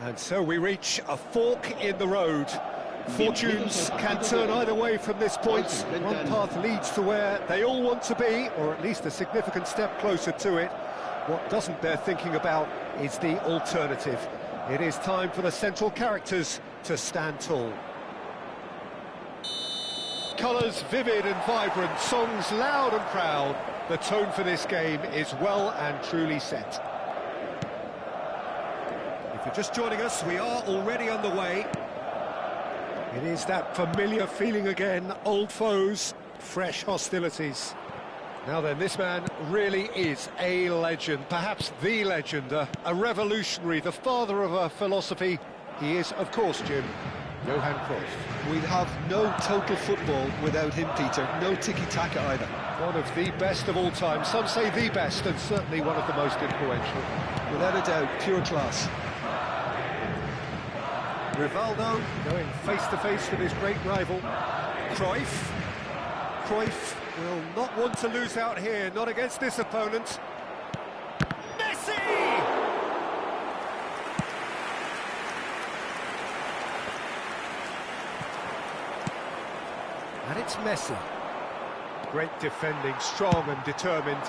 And so we reach a fork in the road. Fortunes can turn either way from this point. One path leads to where they all want to be, or at least a significant step closer to it. What doesn't bear thinking about is the alternative. It is time for the central characters to stand tall. Colours vivid and vibrant, songs loud and proud. The tone for this game is well and truly set. If you're just joining us, we are already underway. It is that familiar feeling again, old foes, fresh hostilities. Now then, this man really is a legend, perhaps the legend, a revolutionary, the father of a philosophy. He is, of course, Jim, Johan Cruyff. We'd have no total football without him, Peter. No tiki-taka either. One of the best of all time. Some say the best, and certainly one of the most influential. Without a doubt, pure class. Rivaldo going face-to-face with his great rival, Cruyff. Cruyff will not want to lose out here, not against this opponent. Messi! And it's Messi. Great defending, strong and determined.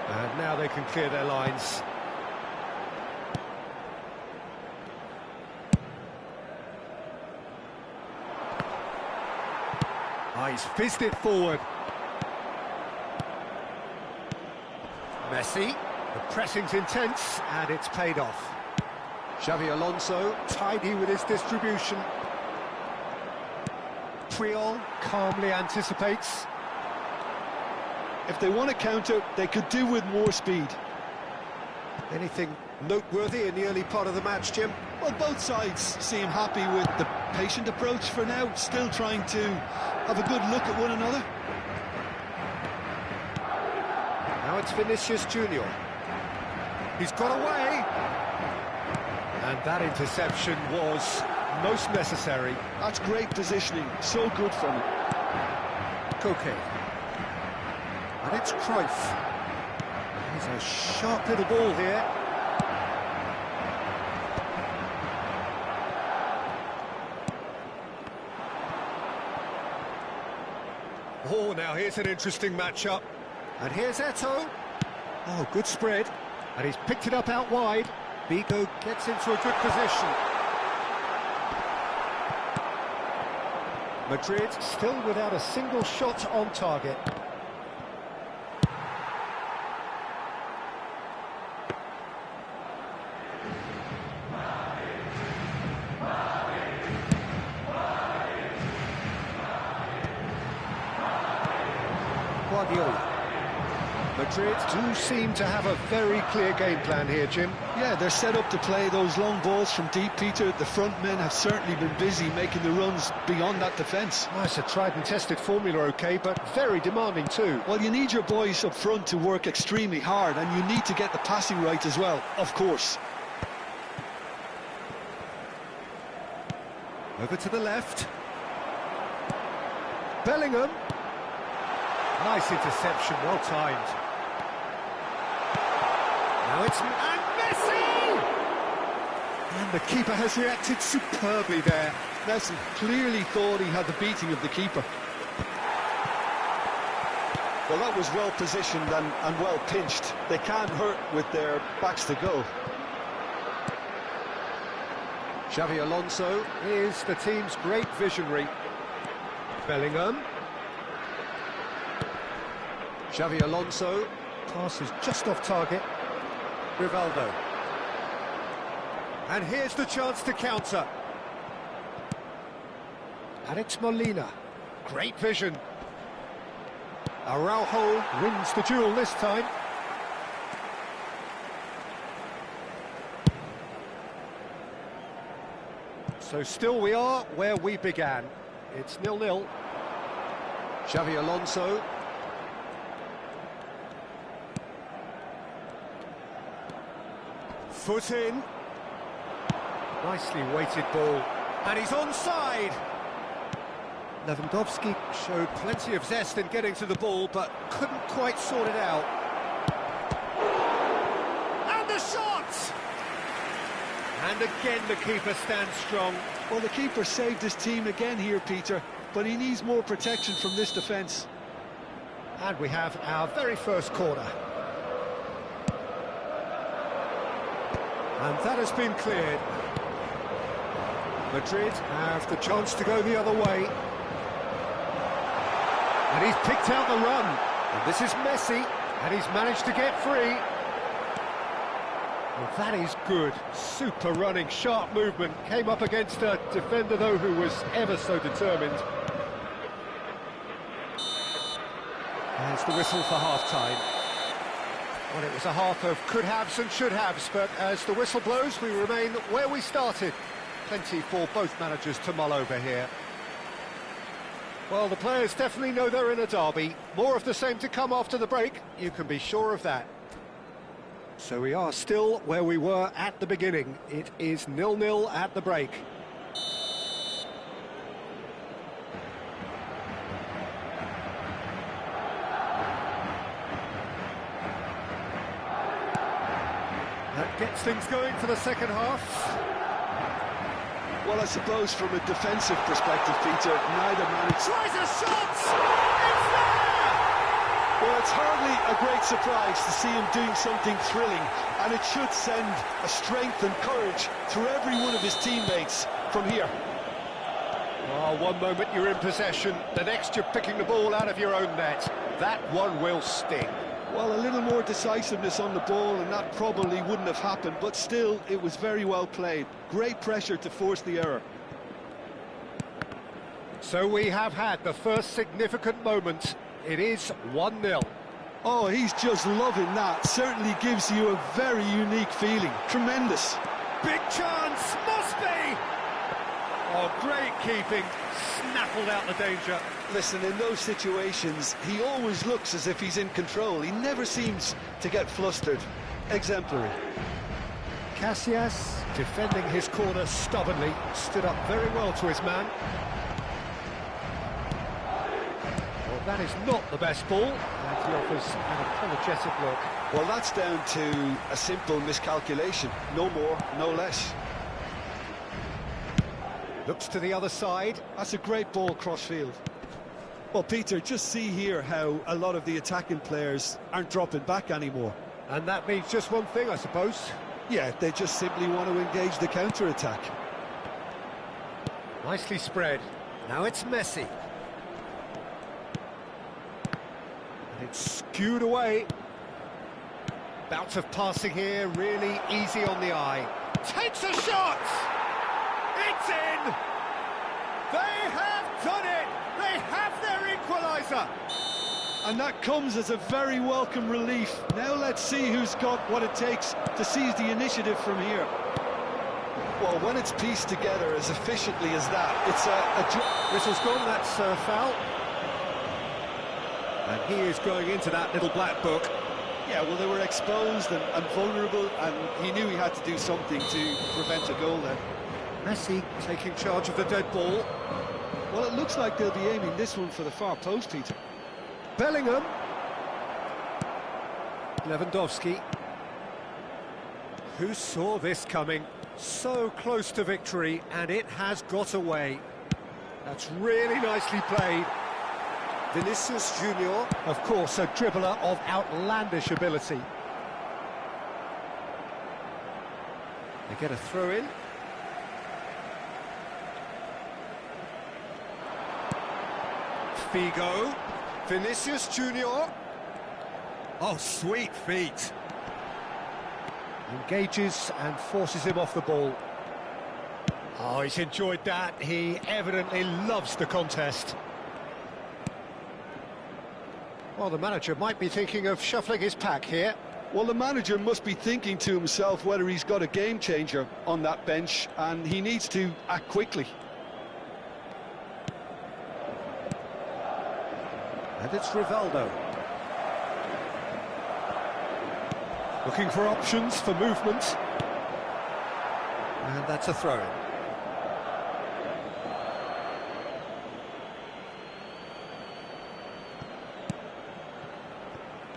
And now they can clear their lines. He's fizzed it forward. Messi, the pressing's intense, and it's paid off. Xabi Alonso, tidy with his distribution. Montreal calmly anticipates. If they want to counter, they could do with more speed. Anything noteworthy in the early part of the match, Jim? Well, both sides seem happy with the patient approach for now, still trying to have a good look at one another. Now it's Vinicius Junior. He's got away. And that interception was most necessary. That's great positioning, so good from him. Koke. And it's Cruyff. He's a sharp little ball here. Oh, now here's an interesting matchup. And here's Eto'o. Oh, good spread. And he's picked it up out wide. Bigo gets into a good position. Madrid still without a single shot on target. Guardiola. Madrid do seem to have a very clear game plan here, Jim. Yeah, they're set up to play those long balls from deep, Peter. The front men have certainly been busy making the runs beyond that defence. Oh, it's a tried and tested formula, OK, but very demanding too. Well, you need your boys up front to work extremely hard, and you need to get the passing right as well, of course. Over to the left. Bellingham. Nice interception, well timed. Now it's and Messi! And the keeper has reacted superbly there. Messi clearly thought he had the beating of the keeper. Well, that was well positioned and well pinched. They can't hurt with their backs to go. Xavi Alonso is the team's great visionary. Bellingham. Xavi Alonso, pass is just off target. Rivaldo. And here's the chance to counter. And it's Molina. Great vision. Araujo wins the duel this time. So still we are where we began. It's 0-0. Xavi Alonso. Foot in. Nicely weighted ball. And he's onside. Lewandowski showed plenty of zest in getting to the ball, but couldn't quite sort it out. And the shot! And again the keeper stands strong. Well, the keeper saved his team again here, Peter, but he needs more protection from this defence. And we have our very first corner. And that has been cleared. Madrid have the chance to go the other way. And he's picked out the run. And this is Messi, and he's managed to get free. Well, that is good. Super running, sharp movement. Came up against a defender, though, who was ever so determined. There's the whistle for half-time. Well, it was a half of could-haves and should-haves, but as the whistle blows, we remain where we started. Plenty for both managers to mull over here. Well, the players definitely know they're in a derby. More of the same to come after the break, you can be sure of that. So we are still where we were at the beginning. It is 0-0 at the break. That gets things going for the second half. Well, I suppose from a defensive perspective, Peter, neither manager Tries a shot! It's there! Well, it's hardly a great surprise to see him doing something thrilling, and it should send a strength and courage through every one of his teammates from here. Oh, one moment you're in possession, the next you're picking the ball out of your own net. That one will sting. Well, a little more decisiveness on the ball and that probably wouldn't have happened, but still, it was very well played. Great pressure to force the error. So we have had the first significant moment. It is 1-0. Oh, he's just loving that. Certainly gives you a very unique feeling. Tremendous. Big chance, must be! Oh, great keeping, snaffled out the danger. Listen, in those situations, he always looks as if he's in control. He never seems to get flustered. Exemplary. Casillas, defending his corner stubbornly, stood up very well to his man. Well, that is not the best ball, and he offers an apologetic look. Well, that's down to a simple miscalculation. No more, no less. Looks to the other side. That's a great ball cross-field. Well, Peter, just see here how a lot of the attacking players aren't dropping back anymore. And that means just one thing, I suppose. Yeah, they just simply want to engage the counter-attack. Nicely spread. Now it's Messi. And it's skewed away. Bout of passing here, really easy on the eye. Takes a shot! It's in! They have done it! They have their equaliser! And that comes as a very welcome relief. Now let's see who's got what it takes to seize the initiative from here. Well, when it's pieced together as efficiently as that, it's a Whistle's gone, that's a foul. And he is going into that little black book. Yeah, well, they were exposed and vulnerable, and he knew he had to do something to prevent a goal then. Messi taking charge of the dead ball. Well, it looks like they'll be aiming this one for the far post, Peter. Bellingham. Lewandowski. Who saw this coming? So close to victory, and it has got away. That's really nicely played. Vinicius Junior, of course, a dribbler of outlandish ability. They get a throw in. Figo. Vinicius Junior. Oh, sweet feet. Engages and forces him off the ball. Oh, he's enjoyed that. He evidently loves the contest. Well, the manager might be thinking of shuffling his pack here. Well, the manager must be thinking to himself whether he's got a game changer on that bench, and he needs to act quickly. And it's Rivaldo. Looking for options for movement. And that's a throw-in.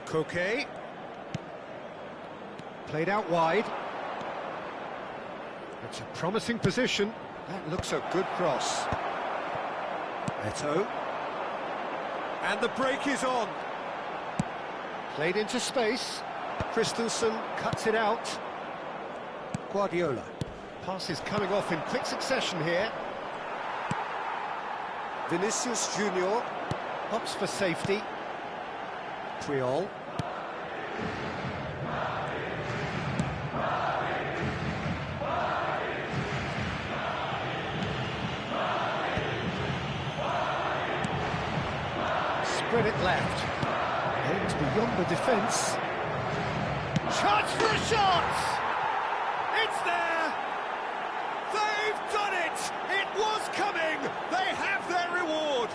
Koke. Played out wide. It's a promising position. That looks a good cross. Eto'o. And the break is on. Played into space. Christensen cuts it out. Guardiola. Pass is coming off in quick succession here. Vinicius Junior opts for safety. Puyol. Spread it left. Aims beyond the defence. Chance for a shot! It's there! They've done it! It was coming! They have their reward!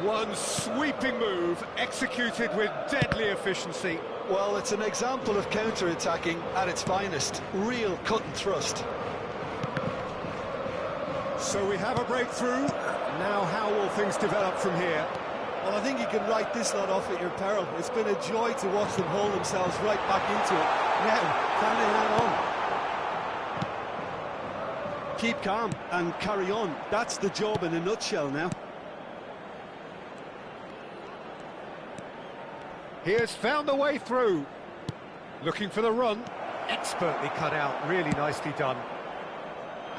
One sweeping move, executed with deadly efficiency. Well, it's an example of counter-attacking at its finest. Real cut and thrust. So we have a breakthrough. Now how will things develop from here? Well, I think you can write this lot off at your peril. It's been a joy to watch them haul themselves right back into it. Now, can they hang on? Keep calm and carry on. That's the job in a nutshell now. He has found a way through. Looking for the run. Expertly cut out, really nicely done.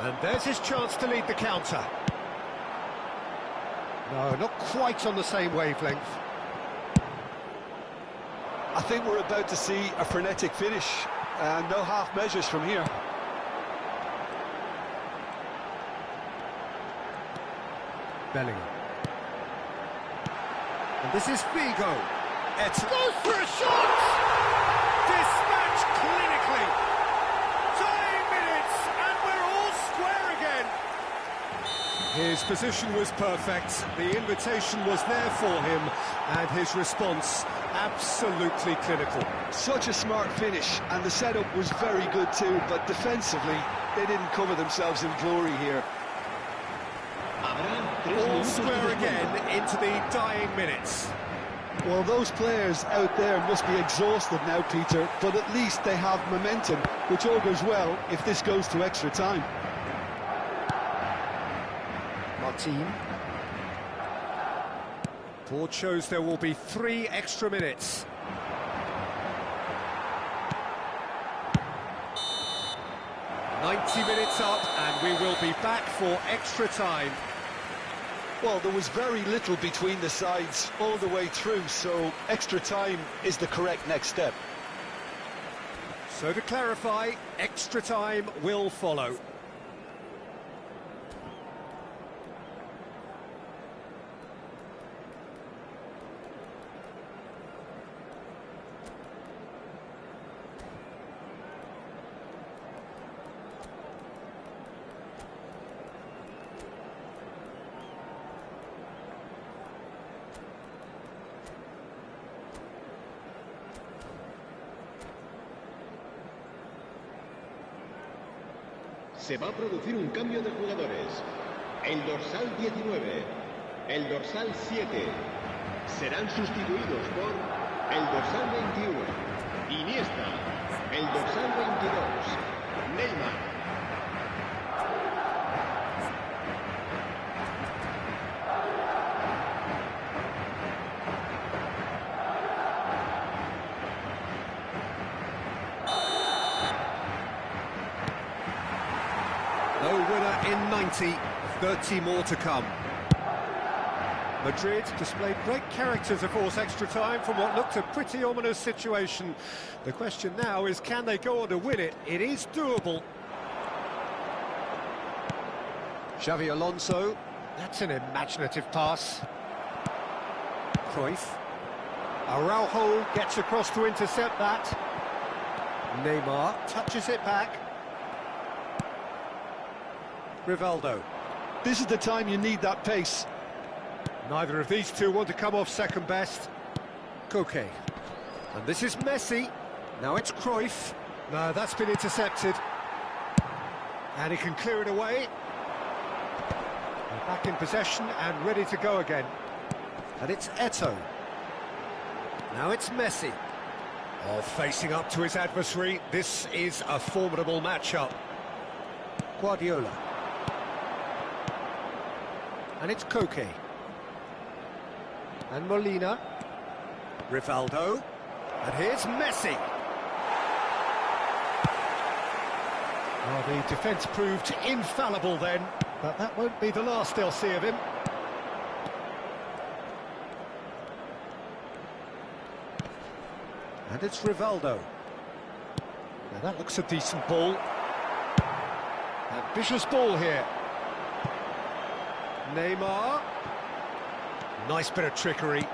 And there's his chance to lead the counter. No, not quite on the same wavelength. I think we're about to see a frenetic finish. No half measures from here. Bellingham. And this is Figo. It goes for a shot! Dispatched clinically. Dying minutes, and we're all square again. His position was perfect. The invitation was there for him, and his response absolutely clinical. Such a smart finish, and the setup was very good too, but defensively, they didn't cover themselves in glory here. All square again into the dying minutes. Well, those players out there must be exhausted now, Peter, but at least they have momentum, which augurs well if this goes to extra time. Martin. Board shows there will be 3 extra minutes. "90 minutes up, and we will be back for extra time." Well, there was very little between the sides all the way through, so extra time is the correct next step. So to clarify, extra time will follow. Se va a producir un cambio de jugadores. El dorsal 19, el dorsal 7 serán sustituidos por el dorsal 21, Iniesta, el dorsal 22, Neymar. No winner in 90, 30 more to come. Madrid displayed great character to force extra time from what looked a pretty ominous situation. The question now is, can they go on to win it? It is doable. Xavi Alonso, that's an imaginative pass. Cruyff. Araujo gets across to intercept that. Neymar touches it back. Rivaldo. This is the time you need that pace. Neither of these two want to come off second best. Koke. And this is Messi. Now it's Cruyff. No, that's been intercepted. And he can clear it away. They're back in possession and ready to go again. And it's Eto'o. Now it's Messi. Oh, facing up to his adversary. This is a formidable matchup. Guardiola. And it's Koke. And Molina. Rivaldo. And here's Messi. Oh, the defence proved infallible then, but that won't be the last they'll see of him. And it's Rivaldo. Now that looks a decent ball. Ambitious ball here. Neymar. Nice bit of trickery.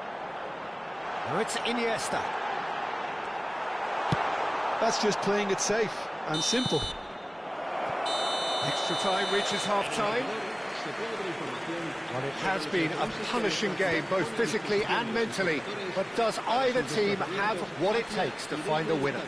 Now it's Iniesta. That's just playing it safe and simple. Extra time reaches half-time. Well, it has been a punishing game, both physically and mentally. But does either team have what it takes to find a winner?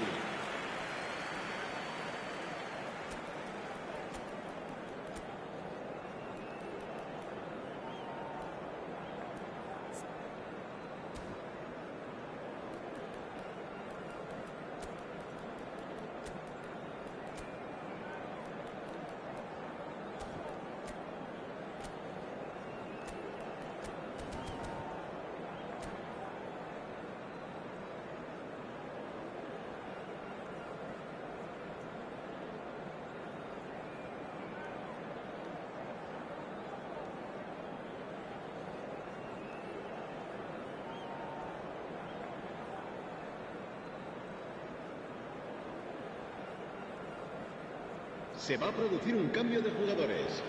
Se va a producir un cambio de jugadores.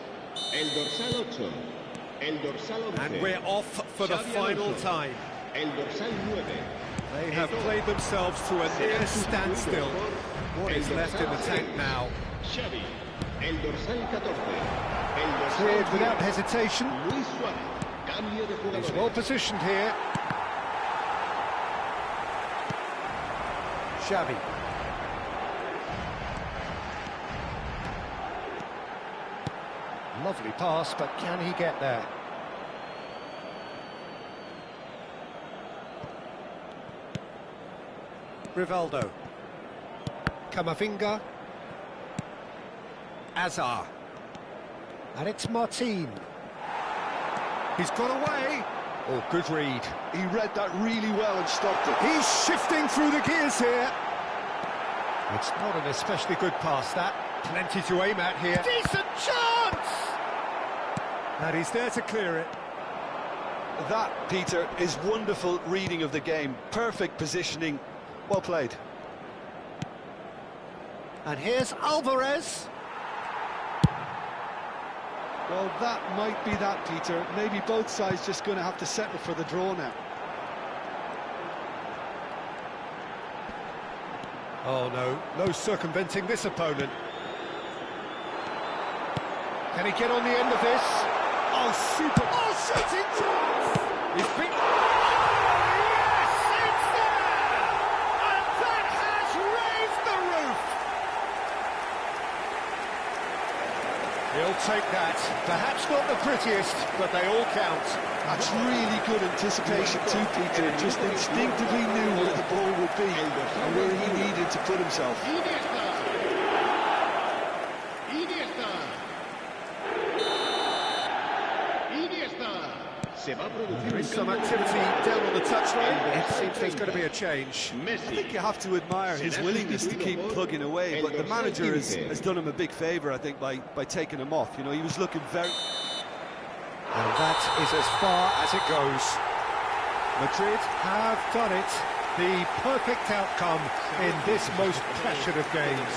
El dorsal 8 El dorsal 11. And we're off for the Xavi final Alonso. time. El dorsal 9. They have played themselves to a near standstill. What is left in the tank now? Xavi. El dorsal 14. El dorsal Cleared 10. without hesitation. Luis Suárez. Cambio de He's jugadores. well positioned here. Xavi. Lovely pass, but can he get there? Rivaldo. Camavinga. Azar. And it's Martin. He's got away. Oh, good read. He read that really well and stopped it. He's shifting through the gears here. It's not an especially good pass, that. Plenty to aim at here. Decent chance! And he's there to clear it. That, Peter, is wonderful reading of the game. Perfect positioning. Well played. And here's Alvarez. Well, that might be that, Peter. Maybe both sides just going to have to settle for the draw now. Oh, no circumventing this opponent. Can he get on the end of this? Oh, super! Oh, shooting chance! He's been... Yes, it's there! And that has raised the roof! He'll take that. Perhaps not the prettiest, but they all count. That's really good anticipation too, Peter. Just instinctively knew where the ball would be and where he needed to put himself. Iniesta. Iniesta. Iniesta. Se va a producir There un is some cambio de activity jugadores. down on the touchline. El It dorsal seems there's going to be a 30. change. I Messi. think you have to admire his willingness to keep plugging away, but the manager has done him a big favour, I think, by taking him off. You know, he was looking very... And that is as far as it goes. Madrid have done it. The perfect outcome in this most pressured of games.